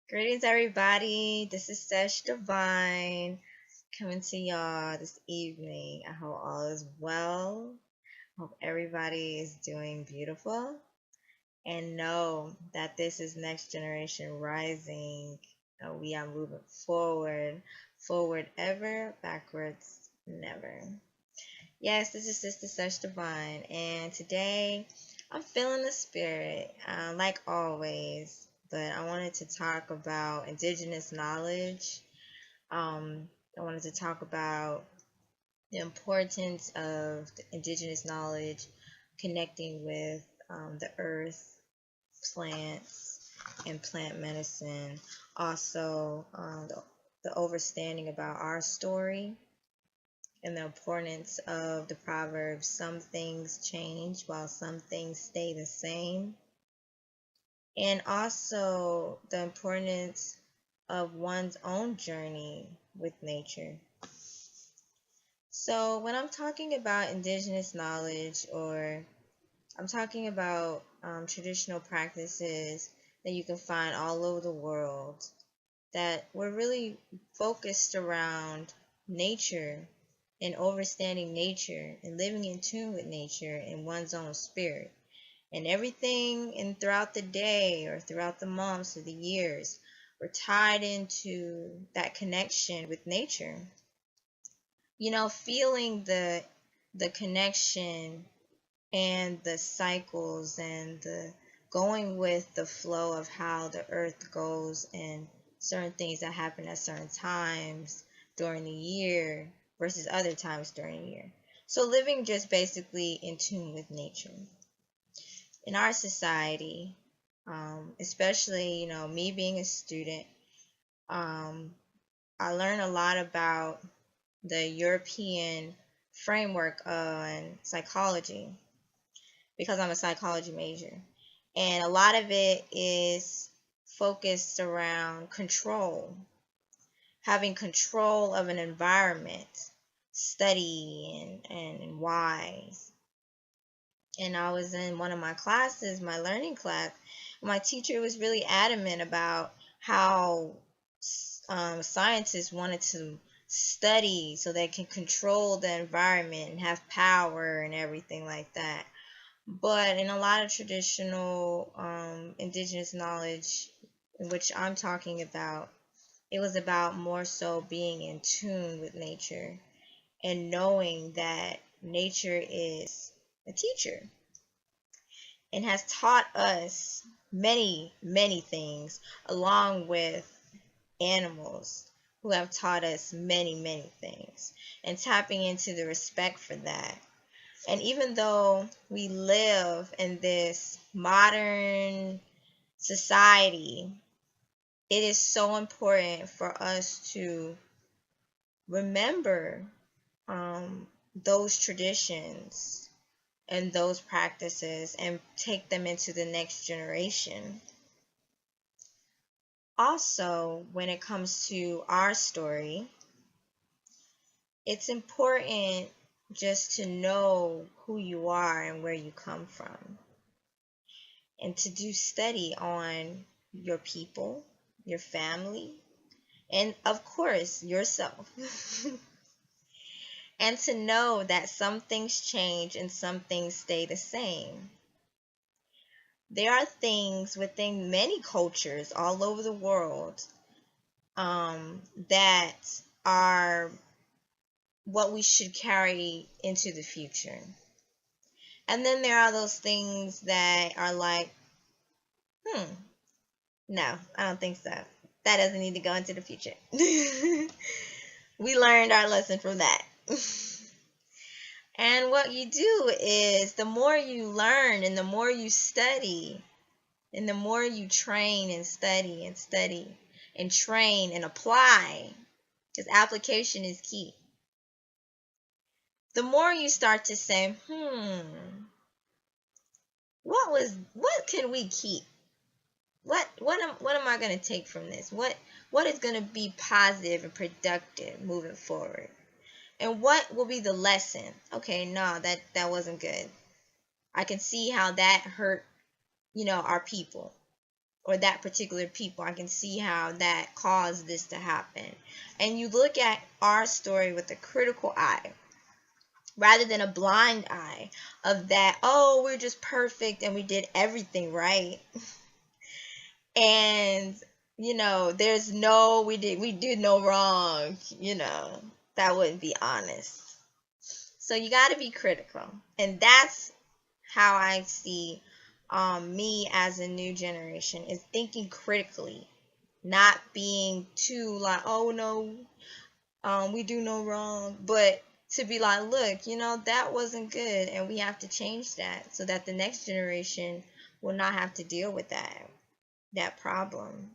Greetings, everybody. This is Sesh Divine coming to y'all this evening. I hope all is well. Hope everybody is doing beautiful. And know that this is Next Generation Rising. We are moving forward. Forward ever, backwards never. Yes, this is Sister Sesh Divine. And today I'm feeling the spirit, like always, but I wanted to talk about indigenous knowledge. I wanted to talk about the importance of the indigenous knowledge connecting with the earth, plants, and plant medicine. Also, the understanding about our story and the importance of the proverb, some things change while some things stay the same. And also the importance of one's own journey with nature. So, when I'm talking about indigenous knowledge, or I'm talking about traditional practices that you can find all over the world that were really focused around nature and understanding nature and living in tune with nature and one's own spirit. And everything and throughout the day or throughout the months or the years were tied into that connection with nature. Feeling the connection and the cycles and the going with the flow of how the earth goes and certain things that happen at certain times during the year versus other times during the year. So living just basically in tune with nature. In our society, especially, me being a student, um, I learned a lot about the European framework on psychology because I'm a psychology major. And a lot of it is focused around control, having control of an environment, study and why. And I was in one of my classes, my learning class. My teacher was really adamant about how scientists wanted to study so they can control the environment and have power and everything like that. But in a lot of traditional indigenous knowledge, which I'm talking about, it was about more so being in tune with nature and knowing that nature is a teacher and has taught us many, many things, along with animals who have taught us many, many things, and tapping into the respect for that. And even though we live in this modern society, it is so important for us to remember those traditions and those practices and take them into the next generation. Also, when it comes to our story, it's important just to know who you are and where you come from, and to do study on your people, your family, and of course, yourself. And to know that some things change and some things stay the same. There are things within many cultures all over the world that are what we should carry into the future. And then there are those things that are like, no, I don't think so. That doesn't need to go into the future. We learned our lesson from that. And what you do is the more you learn and the more you study and the more you train and study and train and apply, because application is key. The more you start to say, what can we keep? What am I going to take from this? What is going to be positive and productive moving forward? And what will be the lesson? Okay, no, that wasn't good. I can see how that hurt, our people. or that particular people. I can see how that caused this to happen. And you look at our story with a critical eye rather than a blind eye of that, oh, we're just perfect and we did everything right. And there's no, we did no wrong. That wouldn't be honest. So you got to be critical, and that's how I see me as a new generation, is thinking critically, not being too like, oh no, we do no wrong, but to be like, look, that wasn't good, and we have to change that so that the next generation will not have to deal with that problem,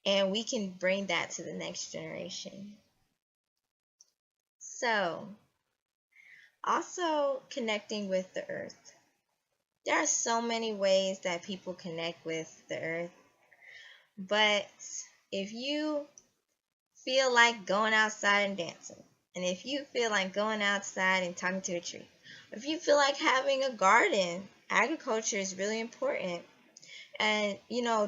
and we can bring that to the next generation. So, also connecting with the earth. There are so many ways that people connect with the earth, but if you feel like going outside and dancing, and if you feel like going outside and talking to a tree, if you feel like having a garden, agriculture is really important. And,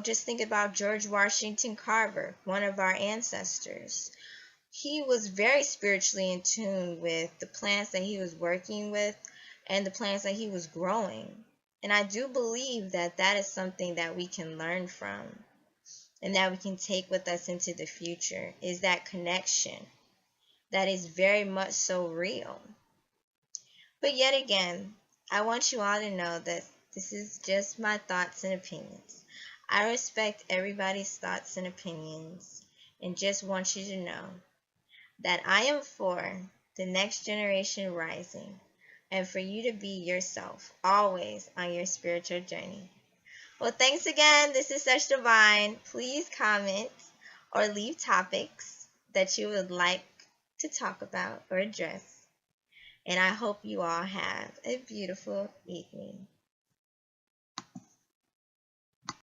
just think about George Washington Carver, one of our ancestors. He was very spiritually in tune with the plants that he was working with and the plants that he was growing. And I do believe that that is something that we can learn from and that we can take with us into the future, is that connection that is very much so real. But yet again, I want you all to know that this is just my thoughts and opinions. I respect everybody's thoughts and opinions, and just want you to know that I am for the next generation rising, and for you to be yourself always on your spiritual journey. Well, thanks again. This is Such Divine. Please comment or leave topics that you would like to talk about or address. And I hope you all have a beautiful evening.